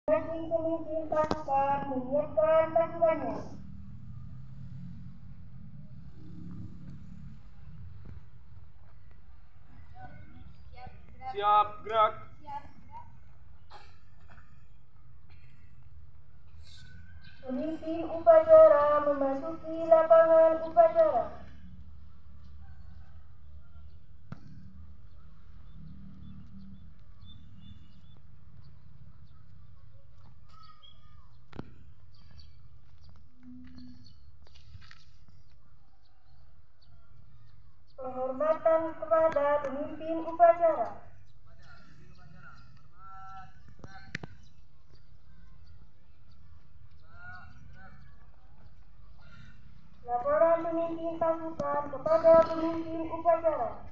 Masing pemimpin pasukan menyiapkan pasukannya. Siap gerak. Pemimpin upacara memasuki lapangan upacara. Penghormatan kepada pemimpin upacara. Laporan pemimpin pasukan kepada pemimpin upacara.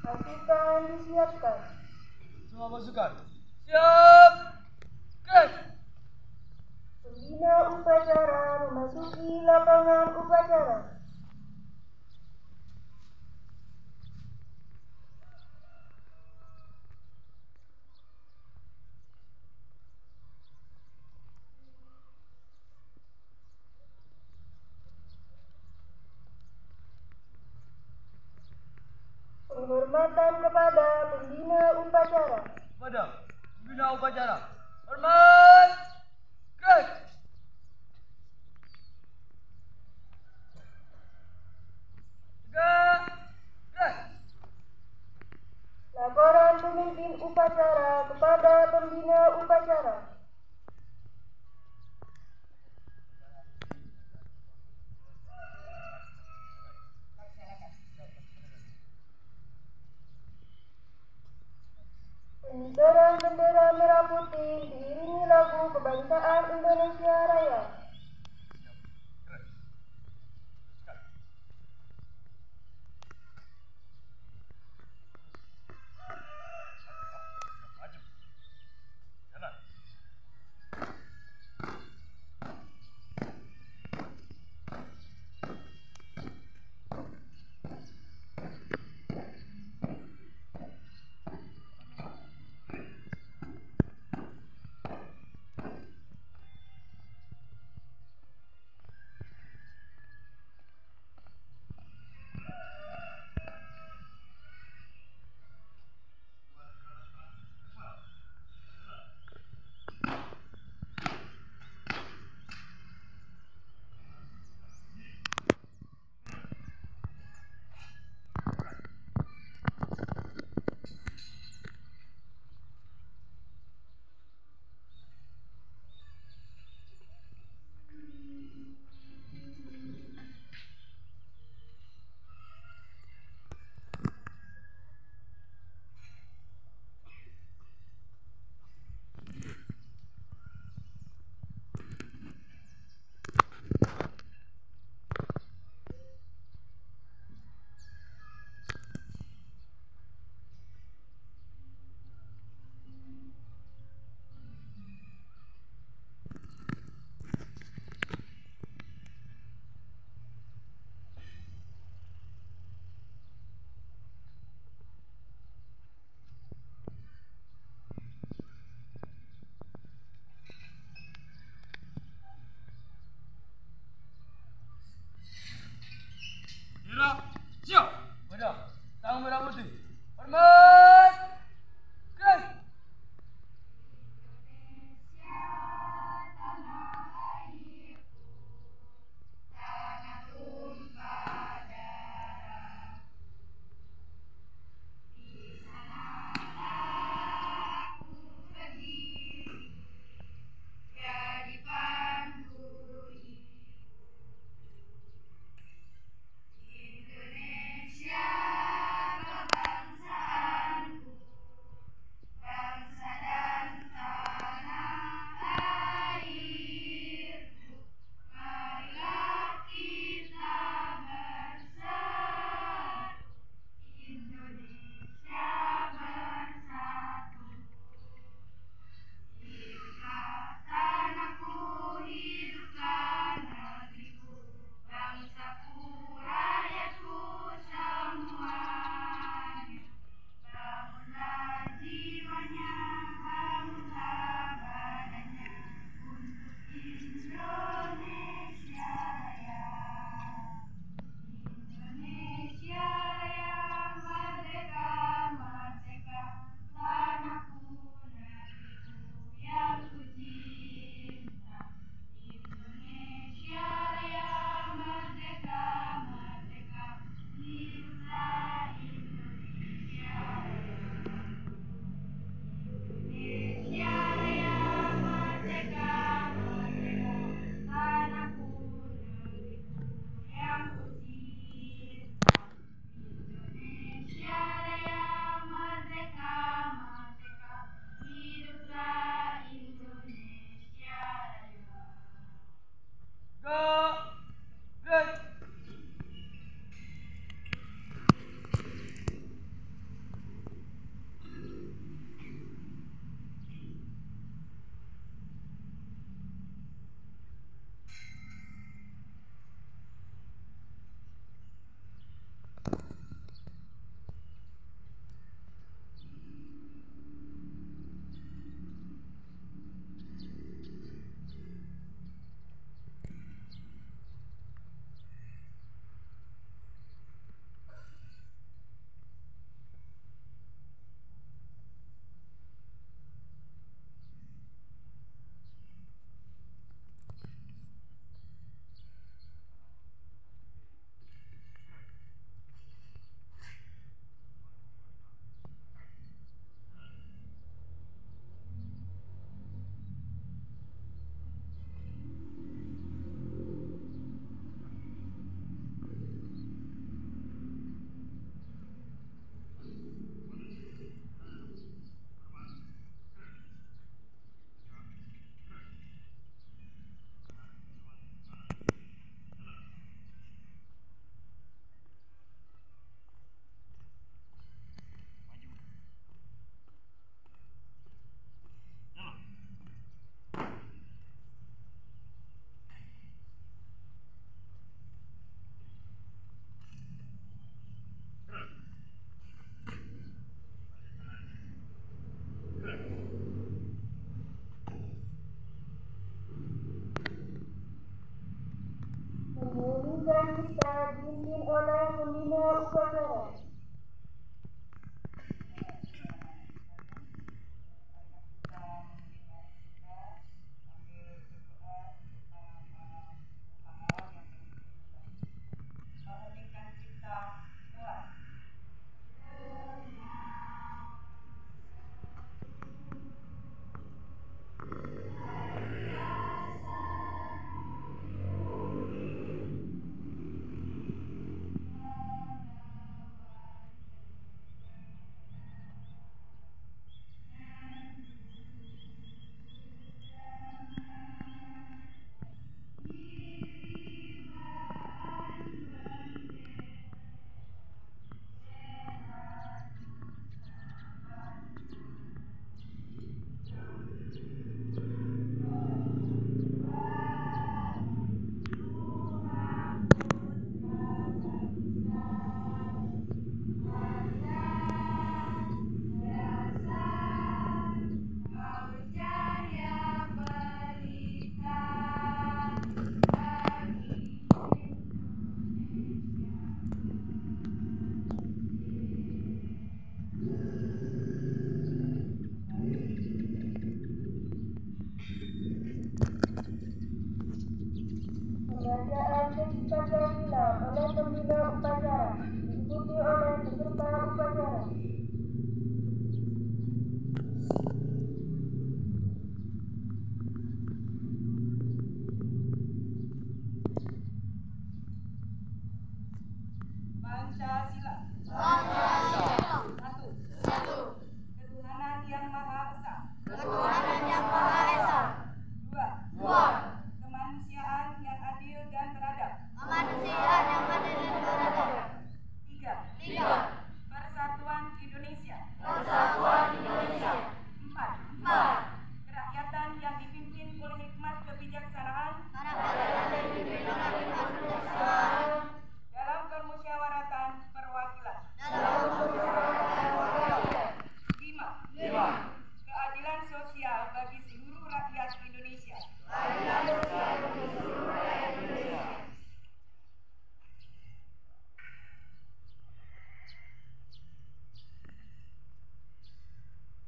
Pasukan disiapkan. Semua pasukan. Siap gerak. Pembina upacara memasuki lapangan upacara. Penghormatan kepada pembina upacara. Kepada pembina upacara. Hormat. Gerak. Tegak. Gerak. Laporan pemimpin upacara kepada pembina upacara. Pengibaran bendera merah putih diiringi lagu kebangsaan Indonesia Raya. Gerak. Siap. Pada sang merah putih. Hormat. Gerak. Indonesia, bangsa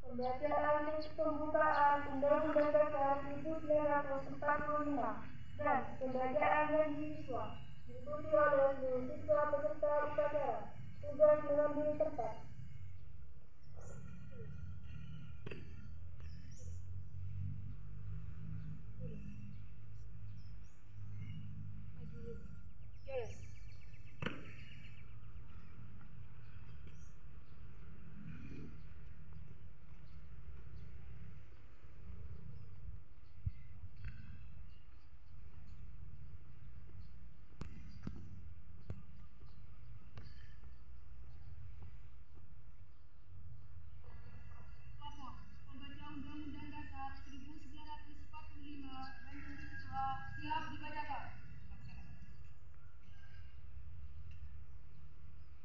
Pembacaan pembukaan Undang-Undang Dasar 1945 dan pembacaan bagi siswa diikuti oleh seluruh siswa peserta upacara. Tugas mengambil tempat. Pembaca Undang-Undang Dasar 1945 dan bagi siswa siap dibacakan.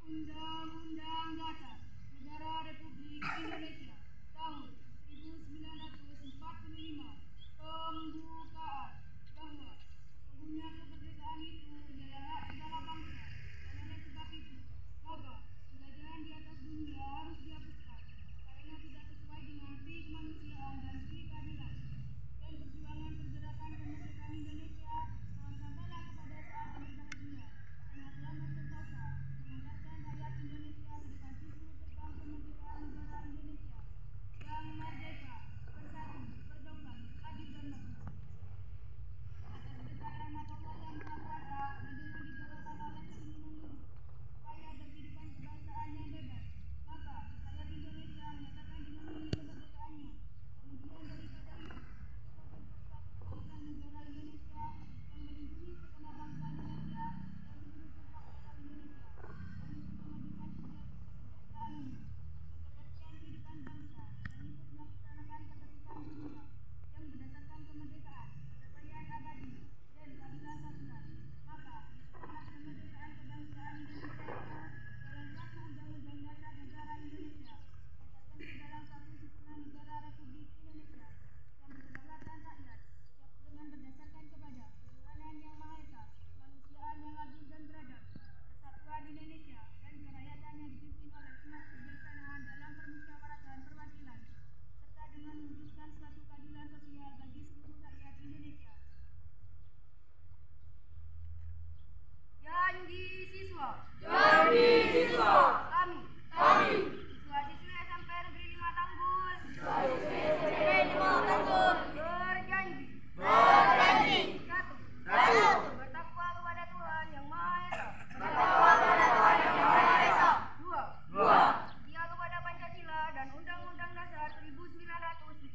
Undang-Undang Dasar Negara Republik Indonesia tahun 1945 pembukaan bahwa sesungguhnya kemerdekaan itu ialah hak segala bangsa dan oleh sebab itu maka penjajahan di atas dunia harus dihapuskan karena tidak sesuai dengan pri kemanusiaan dan pri keadilan dan perjuangan pergerakan kemerdekaan Indonesia sampailah kepada saat yang berbahagia dengan selamat sentosa mengantarkan rakyat Indonesia ke depan pintu terbang kemerdekaan negara Indonesia yang merdeka, bersatu, berdaulat, adil dan makmur. Atas berkat rahmat Allah yang Maha Kuasa dan dengan didorongkan oleh keinginan lurus supaya berkehidupan kebangsaan yang bebas, maka rakyat Indonesia menyatakan dengan ini kemerdekaannya. Kemudian daripada itu, untuk membentuk suatu keutuhan negara Indonesia yang melindungi segenap bangsa Indonesia dan seluruh tumpah darah Indonesia, dan untuk memajukan kesejahteraan umat, mencerdaskan kehidupan bangsa, dan ikut melaksanakan ketertiban dunia yang berdasarkan kemerdekaan, perdamaian abadi, dan keadilan sosial. Maka, disebutlah kemerdekaan kebangsaan Indonesia itu dalam suatu Undang-Undang Dasar Negara Indonesia yang terbentuk dalam suatu susunan negara Republik Indonesia yang berkedaulatan rakyat dengan berdasarkan kepada ketuhanan yang Maha Esa, kemanusiaan yang adil dan beradab, persatuan Indonesia, dan kerakyatan yang dipimpin oleh umat kebijaksanaan dalam permusyawaratan perwakilan, serta dengan mewujudkan suatu keadilan sosial bagi seluruh rakyat Indonesia. Janji siswa. Janji siswa. Kami. Siswa-siswi SMP Negeri 5 Tanggul. Siswa-siswi SMP 5 Tanggul. Berjanji. Berjanji. Satu. Bertakwa kepada Tuhan Yang Maha Esa. Bertakwa kepada Tuhan Yang Maha Esa. Dua. Setia kepada Pancasila dan Undang-Undang Dasar 1945.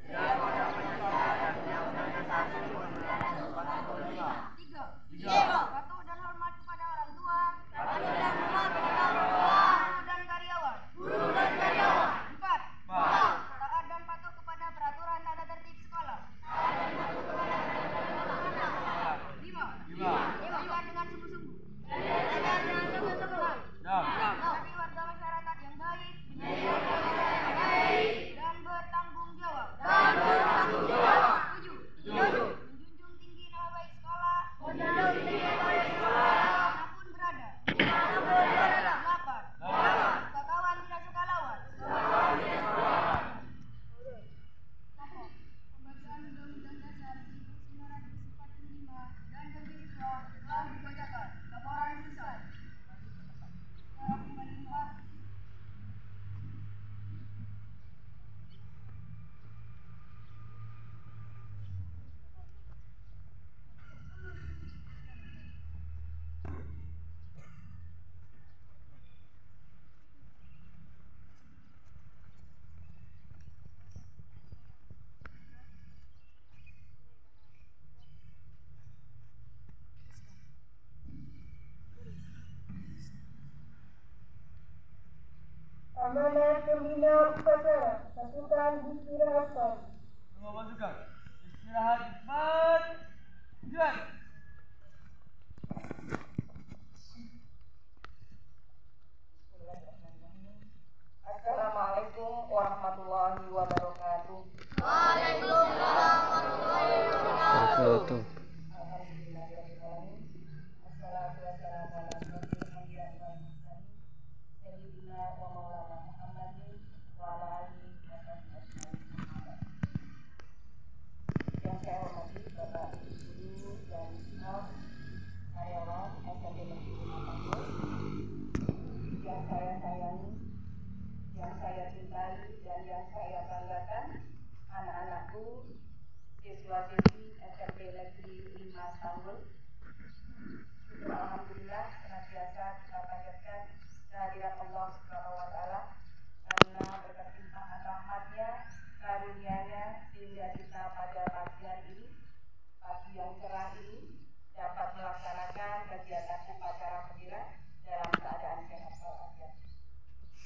Setia kepada Pancasila dan Undang-Undang Dasar 1945. Tiga. Tiga. Patuh dan hormat kepada orang tua. Patuh dan hormat kepada orang tua. Guru dan karyawan. Guru dan karyawan. Empat. Empat. Taat dan patuh kepada peraturan tata tertib sekolah. Lima. Belajar dengan sungguh-sungguh. Belajar dengan sungguh-sungguh. Menjadi warga masyarakat yang baik. Dan bertanggung jawab. Bertanggung jawab. Tujuh. Tujuh. Menjunjung tinggi nama baik sekolah. Menjunjung tinggi nama baik sekolah. Dimanapun berada. Dimanapun berada. Delapan. Suka kawan tidak suka lawan. Pembacaan Undang-Undang Dasar 1945 dan bagi siswa telah dibacakan. Laporan selesai. Sekarang kembali Pak. Amanat pembina upacara pasukan diistirahatkan. Semua pasukan istirahat di depan. Tujuan. Assalamualaikum warahmatullahi wabarakatuh. Waalaikumsalam warahmatullahi wabarakatuh. Alhamdulillahirrahmanirrahim. Assalatu wassalamu ala asyrofil anbiya'i wal mursalin sayyidina wa maulana Muhammadin wa ala alihi yang saya banggakan, anak-anakku, siswa-siswi SMP Negeri 5 Tanggul. Alhamdulillah, senantiasa kita panjatkan kehadirat Allah Subhanahu wa Ta'ala, karena berkat limpahan rahmatnya, karunia-Nya, sehingga kita pada pagi hari ini, pagi yang cerah ini, dapat melaksanakan kegiatan upacara bendera dalam keadaan sehat walafiat.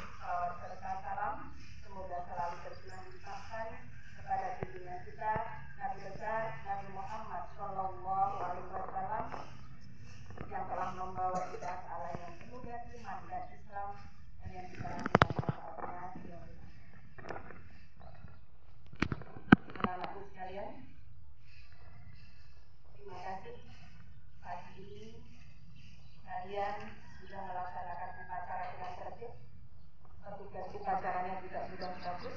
Salawat serta salam semoga selalu tercurah dilimpahkan kepada junjungan kita Nabi besar Nabi Muhammad Shallallahu Alaihi Wasallam yang telah membawa kita ke alam yang penuh dengan iman dan Islam dan yang kita lakukan manfaatnya. Anak-anakku sekalian, terima kasih pagi ini kalian sudah melaksanakan upacara dengan tertib. Petugas upacaranya juga sudah bagus.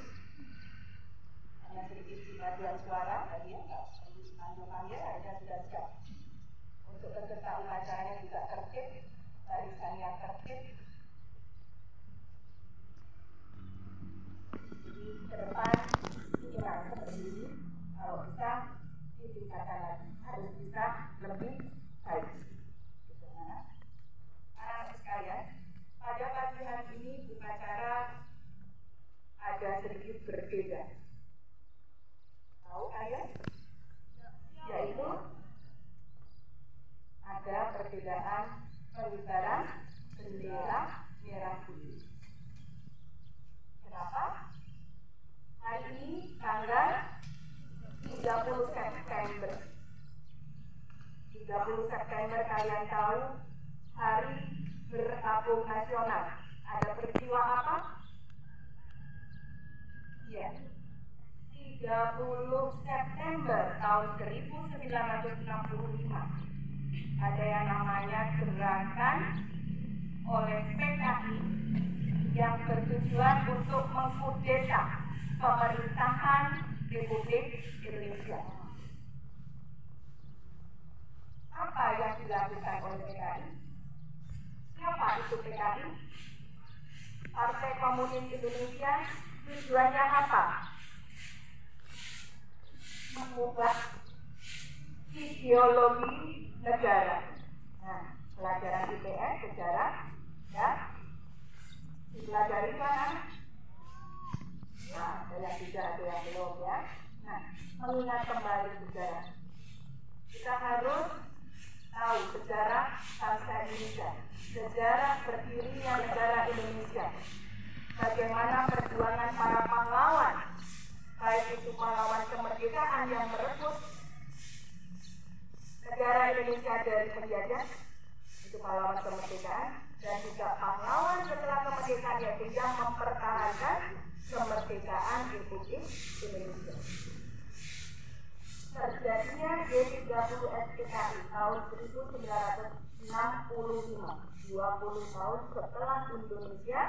Hanya sedikit paduan suara tadi ya, nggak perlu dipanggil-panggil, akhirnya sudah siap. Untuk peserta upacaranya juga tertib, barisan yang tertib. Jadi ke depan tinggal seperti ini, kalau bisa ditingkatkan lagi, harus bisa lebih baik. Anak-anak sekalian, pada pagi hari ini upacara ada sedikit berbeda. Tahu kalian? Yaitu ada perbedaan pengibaran bendera merah putih. Kenapa? Hari ini tanggal 30 September. 30 September kalian tahu hari bertabung nasional. Ada peristiwa apa? Iya. 30 September tahun 1965 ada yang namanya gerakan oleh PKI yang bertujuan untuk mengkudeta pemerintahan Republik Indonesia. Apa yang dilakukan oleh PKI? Siapa itu PKI? Partai Komunis Indonesia. Tujuannya apa? Mengubah ideologi negara. Nah, pelajaran IPS sejarah ya dipelajari kan? Nah, ada yang tidak, ada yang belum ya. Nah, mengingat kembali sejarah, kita harus tahu sejarah bangsa Indonesia, sejarah berdirinya negara Indonesia, bagaimana perjuangan para pahlawan, baik itu pahlawan kemerdekaan yang merebut negara Indonesia dari penjajah, itu pahlawan kemerdekaan, dan juga pahlawan setelah kemerdekaan yaitu yang mempertahankan kemerdekaan Republik Indonesia. Terjadinya G30 SPKI tahun 1965, 20 tahun setelah Indonesia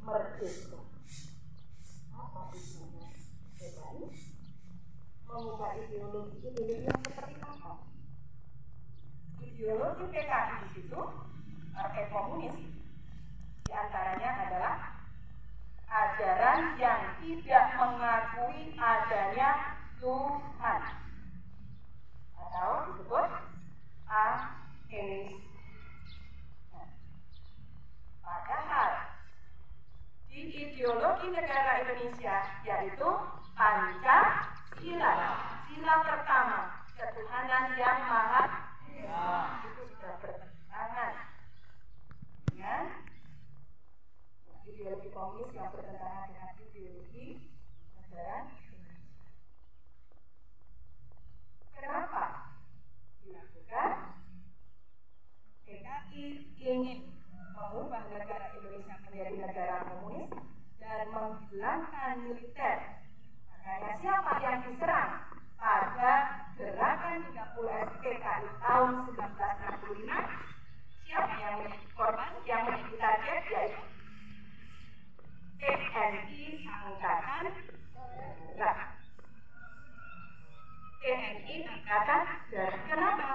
merdeka. Apa tujuannya PKI? Mengubah ideologi yang seperti apa? Ideologi PKI di situ, Partai Komunis, diantaranya adalah ajaran yang tidak mengakui adanya Tuhan, atau disebut ateis. Padahal di ideologi negara Indonesia yaitu Pancasila, sila pertama, ketuhanan yang maha esa, itu sudah bertentangan dengan ideologi komunis yang bertentangan dengan ideologi negara Indonesia. Kenapa dilakukan? PKI ingin mengubah negara Indonesia menjadi negara komunis dan menghilangkan militer. Makanya siapa yang diserang pada gerakan 30 SPKI tahun 1965? Siapa yang menjadi korban, yang menjadi target? Yaitu TNI Angkatan Darat. TNI Angkatan Darat. Kenapa?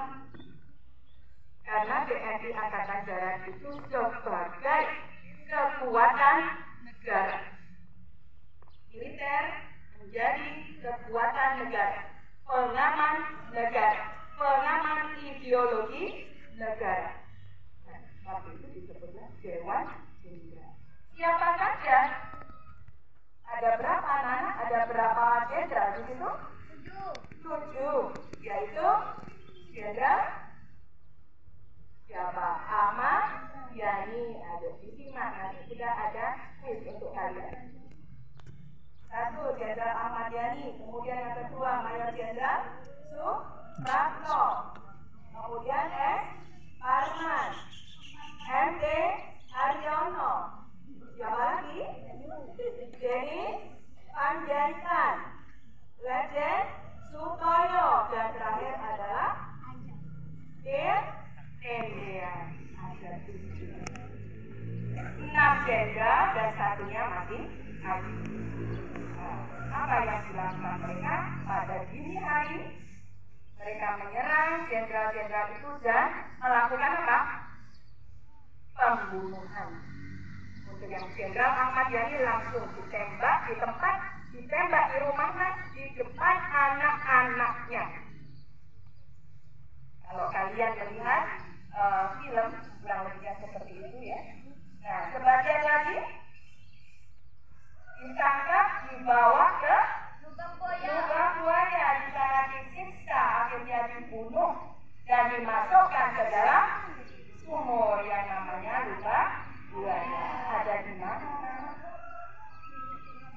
Karena TNI Angkatan Darat itu sebagai kekuatan negara. Militer negara, pengaman negara, pengaman ideologi negara. Nah, waktu itu disebutnya Dewan Jenderal. Siapa saja? Ada berapa anak? Ada berapa jenderal di situ? 7, yaitu Jenderal siapa? Ahmad Yani. Ada disimak, nanti sudah ada quiz untuk kalian. 1 Jenderal Ahmad Yani, kemudian yang kedua Mayor Jenderal Suprapto, kemudian S. Parman, M.T. Haryono, siapa lagi? Denny Panjaitan, Legend Sutoyo, dan terakhir adalah Tendean. Ada 6 jenderal dan satunya masih haji. Apa yang dilakukan mereka pada dini hari? Mereka menyerang jenderal-jenderal itu dan melakukan apa? Pembunuhan. Untuk yang Jenderal Ahmad Yani langsung ditembak di tempat, ditembak di rumahnya, di depan anak-anaknya. Kalau kalian melihat film, kurang lebihnya seperti itu ya. Nah, sebagian lagi ditangkap, dibawa ke lubang buaya, di sana disiksa, akhirnya dibunuh dan dimasukkan ke dalam sumur yang namanya lubang buaya. Ada di mana?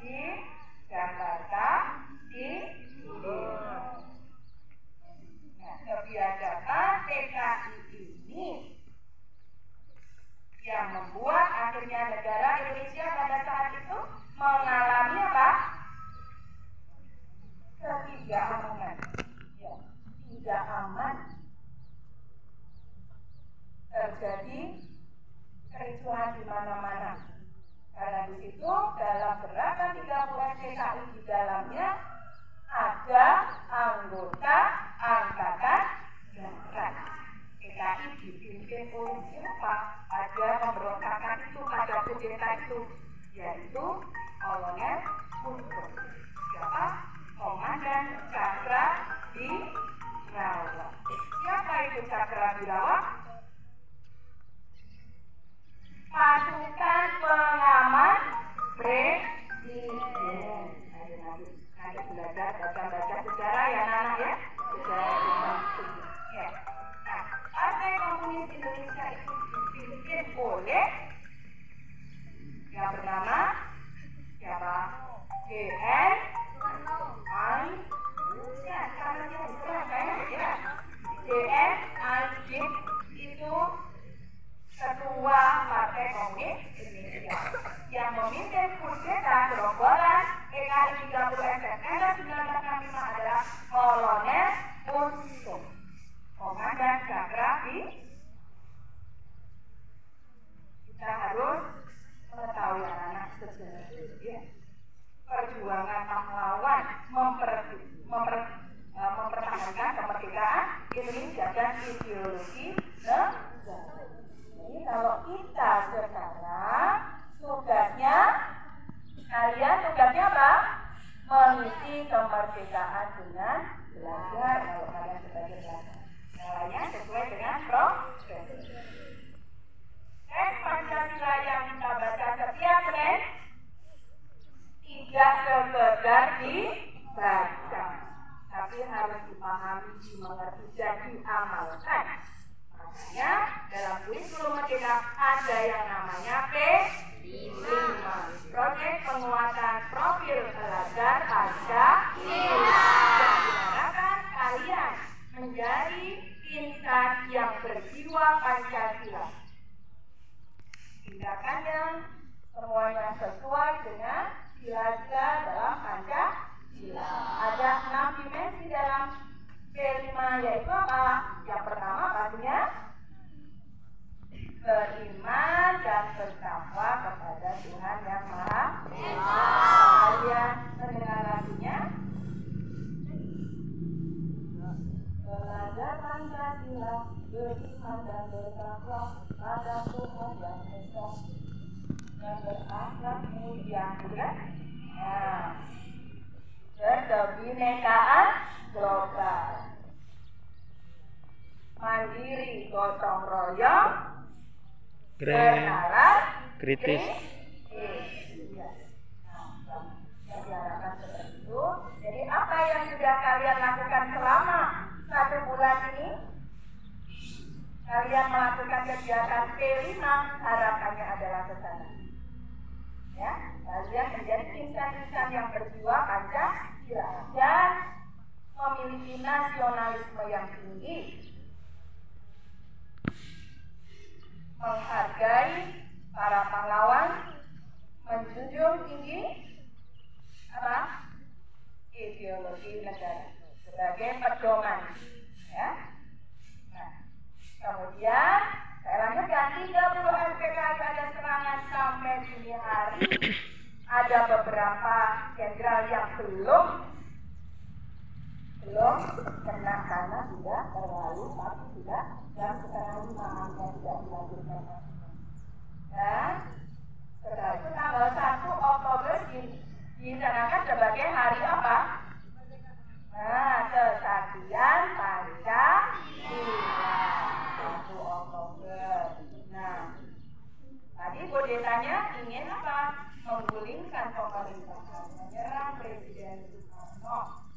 Di Jakarta, di Nah, kebiadaban PKI ini yang membuat akhirnya negara Indonesia pada saat itu mengalami apa? Ketidakamanan. Ya, tidak aman. Terjadi kericuhan di mana-mana. Karena di situ dalam gerakan 30 PKI di dalamnya ada anggota angkatan darat. PKI dipimpin oleh siapa? Ada pemberontakan itu pada kudeta itu, yaitu Kolonel Guntur. Siapa? Komandan Cakra Birawa. Siapa itu Cakra Birawa? Pasukan pengaman presiden. Nanti belajar baca sejarah ya anak ya. Sejarah ya. Nah, Partai Komunis Indonesia itu dipimpin oleh yang bernama siapa? G.N. Anjing itu ketua Partai Komunis Indonesia yang memimpin kudeta gerombolan PKI 30 September 1965 adalah Kolonel Guntur, Komandan Cakra Birawa. Kita harus mengetahui anak-anak sejarah perjuangan pahlawan mempertahankan kemerdekaan Indonesia dan ideologi negara. Jadi kalau kita sekarang tugasnya apa? Mengisi kemerdekaan dengan belajar. Kalau kalian sebagai belajar, caranya sesuai dengan proses. Teks Pancasila yang kita baca setiap Senin tidak sekedar dibaca, tapi harus dipahami, dimengerti, dan diamalkan. Makanya dalam kurikulum merdeka ada yang namanya P5, Proyek Penguatan Profil Pelajar Pancasila. Dan diharapkan kalian menjadi insan yang berjiwa Pancasila. Tindakannya semuanya sesuai dengan sila-sila dalam Pancasila. Ada 6 dimensi dalam P5, yaitu apa? Yang pertama pastinya beriman dan bertakwa kepada Tuhan Yang Maha Esa. Kalian mendengar lagunya? Belajar Pancasila, beriman dan bertakwa pada Tuhan Yang Esa, dan berakhlak mulia, bukan? Nah, kebinekaan global. Mandiri gotong royong, bernalar kritis. Yang diharapkan seperti itu. Jadi apa yang sudah kalian lakukan selama 1 bulan ini? Kalian melakukan kegiatan P5, harapannya adalah ke sana. Ya, kalian menjadi insan-insan yang berjiwa Pancasila dan memiliki nasionalisme yang tinggi, menghargai para pahlawan, menjunjung tinggi apa? Ideologi negara sebagai pedoman. Ya. Nah, kemudian saya lanjutkan 30 SPKI pada serangan sampai dini hari. Ada beberapa jenderal yang belum kena karena sudah terlalu tapi sudah jam setengah 5 angka tidak dilanjutkan. Dan setelah itu tanggal 1 Oktober dicanangkan sebagai hari apa? Nah, kesaktian Pancasila 1 Oktober. Nah, tadi kudetanya ingin apa? Menggulingkan pemerintahan, menyerang Presiden Soekarno.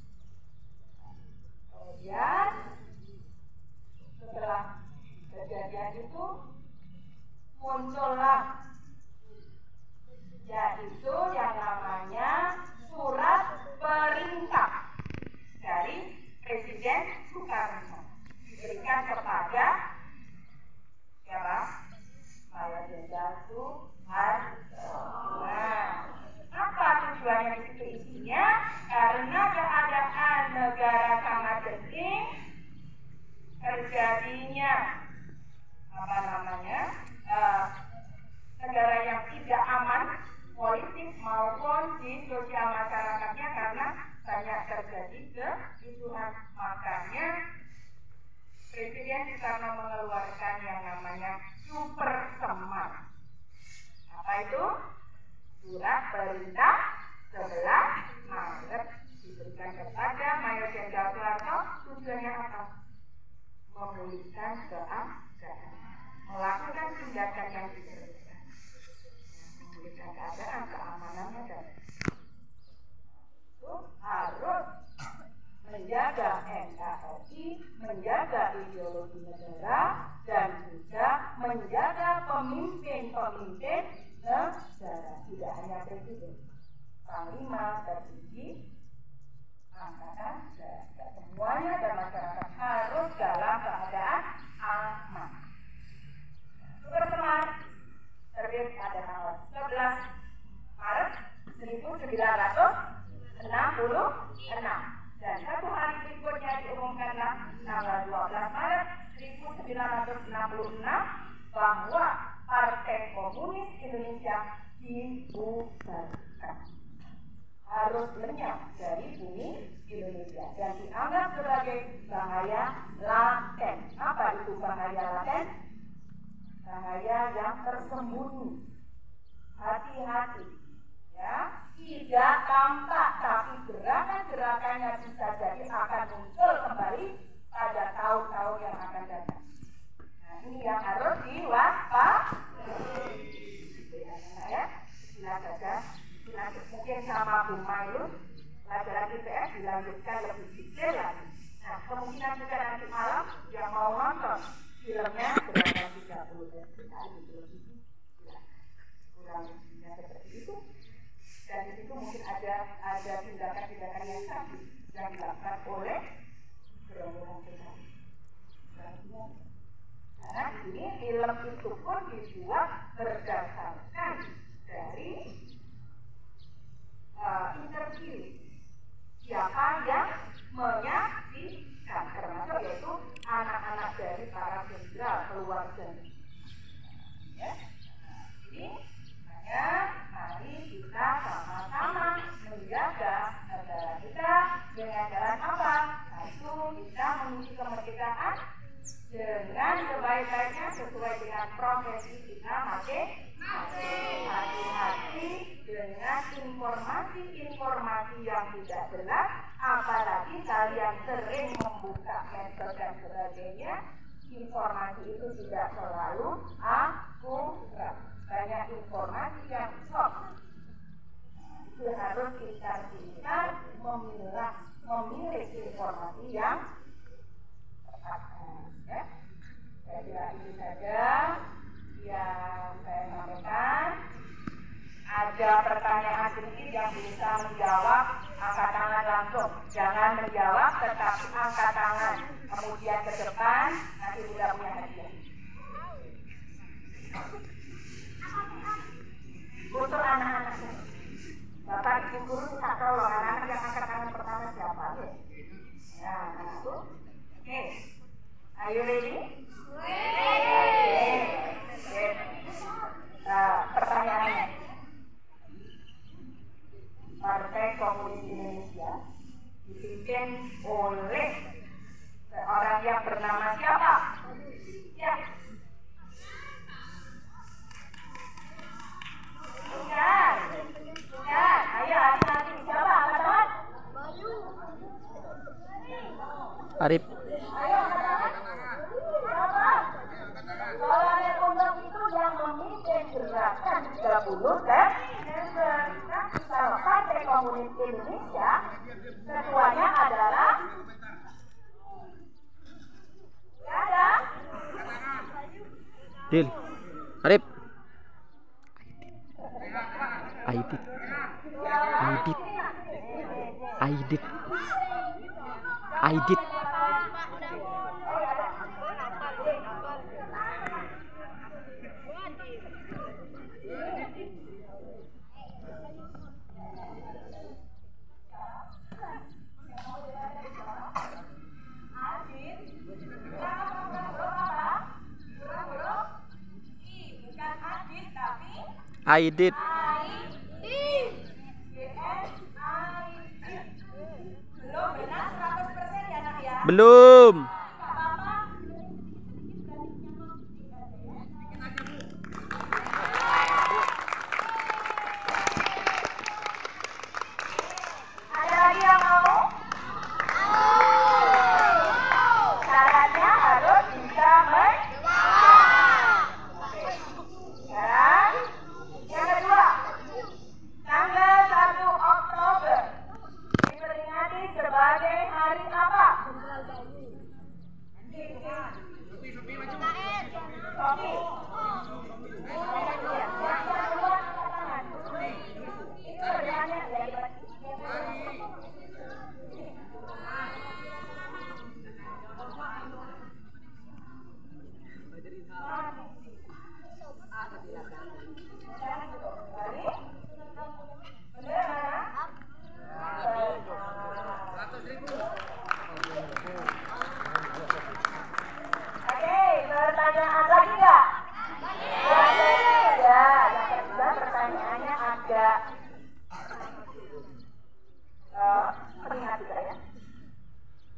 Kemudian setelah kejadian itu muncullah yaitu yang namanya surat perintah dari Presiden Soekarno diberikan kepada siapa? Mayor Jenderal Soeharto. Nah, apa tujuannya di situ isinya? Karena keadaan negara sangat genting, terjadinya negara yang tidak aman politik maupun di sosial masyarakatnya karena banyak terjadi kericuhan. Makanya Presiden Soekarno mengeluarkan yang namanya Super Semar. Apa itu? Surat perintah 11 Maret diberikan kepada Mayor Jenderal Soeharto. Tujuannya apa? Memulihkan keadaan, melakukan tindakan yang diperlukan, memulihkan keadaan, keamanannya dan itu harus menjaga NKRI, menjaga ideologi negara dan juga menjaga pemimpin-pemimpin negara, tidak hanya presiden, panglima tertinggi angkatan darat, semuanya dan masyarakat harus dalam keadaan aman. Super Semar terbit pada tanggal 11 Maret 1966 dan 1 hari berikutnya diumumkanlah tanggal 12 Maret 1966 bahwa Partai Komunis Indonesia dibubarkan, harus lenyap dari bumi Indonesia dan dianggap sebagai bahaya laten. Apa itu bahaya laten? Bahaya yang tersembunyi. Hati-hati, ya, tidak tampak tapi gerakan-gerakannya bisa jadi akan muncul kembali pada tahun-tahun yang akan datang. Nah, ini yang harus diwaspadai. Ya, silakan. Mungkin sama Bu Mailun pelajaran IPS dilanjutkan lebih detail lagi. Nah, kemungkinan juga nanti malam yang mau nonton filmnya Gerakan 30 dan sekali lebih kurang lebihnya seperti itu. Dan di situ mungkin ada tindakan-tindakan yang sama yang dilakukan oleh gerombolan kita. Karena di sini film itu pun dibuat berdasarkan dari interview siapa yang menyaksikan, termasuk yaitu anak-anak dari para jenderal keluarganya. Ya, ini makanya mari kita sama-sama menjaga negara kita dengan jalan apa? Satu, kita menuju kemerdekaan dengan sebaik-baiknya sesuai dengan profesi kita masing-masing. Hati-hati dengan informasi-informasi yang tidak jelas, apalagi kalian sering membuka medsos dan sebagainya, informasi itu tidak selalu akurat. Banyak informasi yang hoax. Itu harus pintar-pintar memilih informasi yang tepat. Ya. Saya kira itu saja yang saya sampaikan. Ada pertanyaan sedikit yang bisa menjawab, angkat tangan langsung. Jangan menjawab, tetapi angkat tangan. Kemudian ke depan, nanti sudah punya hadiah. Untuk anak-anak, Bapak Ibu Guru minta tolong anak-anak yang angkat tangan pertama siapa? Nah, itu. Oke. Are you ready? Oke. Pertanyaannya. Partai Komunis Indonesia dipimpin oleh seorang yang bernama siapa? Ya. Bukan. Ayo hati-hati. Siapa? Katakan. Arif. Ayo katakan. Siapa? Soalnya Pondok itu yang memimpin gerakan 30 Desember. Kalau Partai Komunis Indonesia, ketuanya adalah ada Dil. Arif. Aidit. Aidit. belum benar 100% ya nak ya. Belum. Ada lagi yang mau? Syaratnya harus bisa menjawab. Sekarang yang kedua, tanggal 1 Oktober diperingati sebagai hari apa? Sofi. Itu pertanyaannya dari pertanyaan lagi nggak? Ya, yang kedua pertanyaannya agak terlihat juga ya.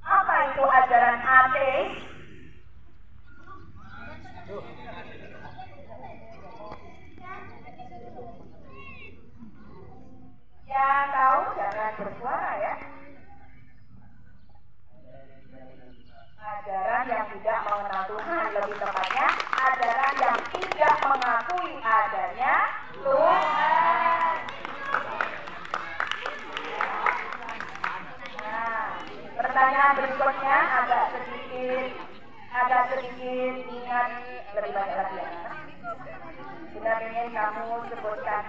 Apa itu ajaran ateis? Yang tahu jangan bersuara ya. Ajaran yang tidak mengenal Tuhan, lebih tepatnya ajaran yang tidak mengakui adanya Tuhan. Nah, pertanyaan berikutnya agak sedikit ingat lebih banyak lagi ya. Kita ingin kamu sebutkan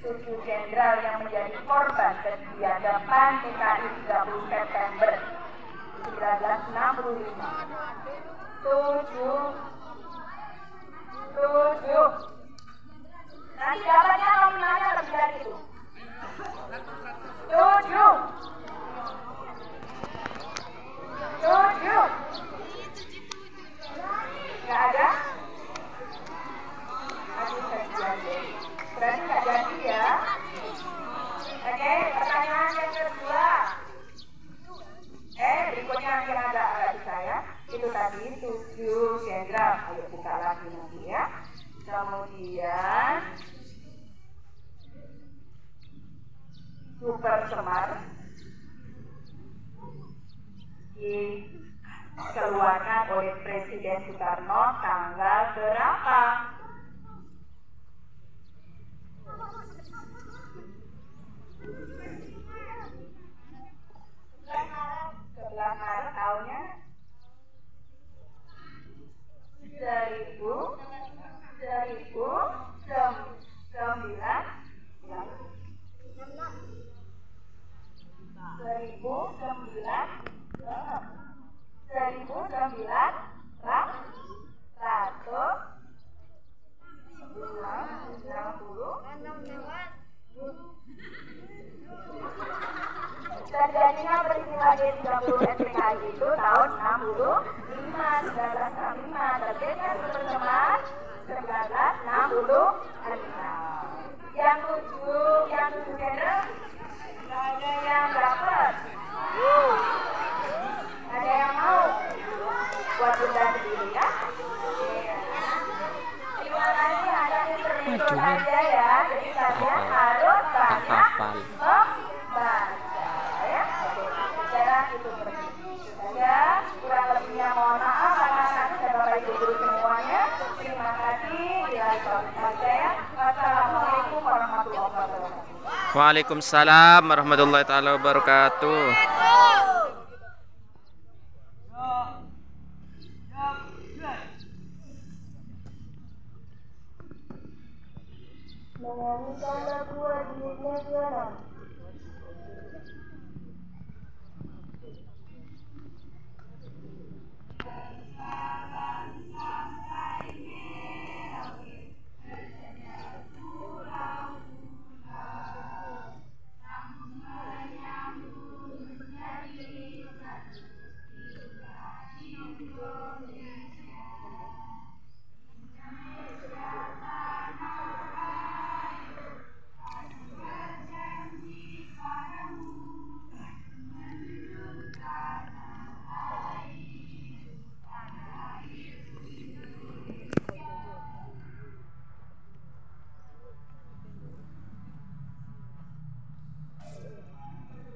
7 jenderal yang menjadi korban kebiadaban PKI 30 September 1965. 7. Nanti dapatnya nominalnya lebih dari itu. 7. Nggak ada? Berarti nggak jadi ya. Oke, pertanyaan yang kedua. Berikutnya yang agak bisa ya. Itu tadi 7 jenderal. Ayo buka lagi nanti ya. Kemudian super semar dikeluarkan oleh Presiden Soekarno tanggal berapa? 11 Maret tahunnya 1960. Terjadinya peristiwa G30 SPKI itu tahun 1965, terbitnya Super Semar 1966. Yang tujuh genre nggak ada yang dapat. Ada yang mau buat bunda sendiri ya? Terima kasih, ada di perhitungan aja ya. Jadi kalian harus banyak membaca ya. Cara itu saja. Kurang lebihnya mohon maaf anak-anak dan bapak ibu guru semuanya. Terima kasih. Ya. Wassalamualaikum warahmatullahi wabarakatuh. Waalaikumsalam warahmatullahi taala wabarakatuh. Menyanyikan lagu wajibnya juara.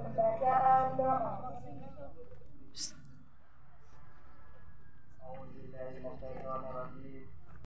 Pembacaan doa.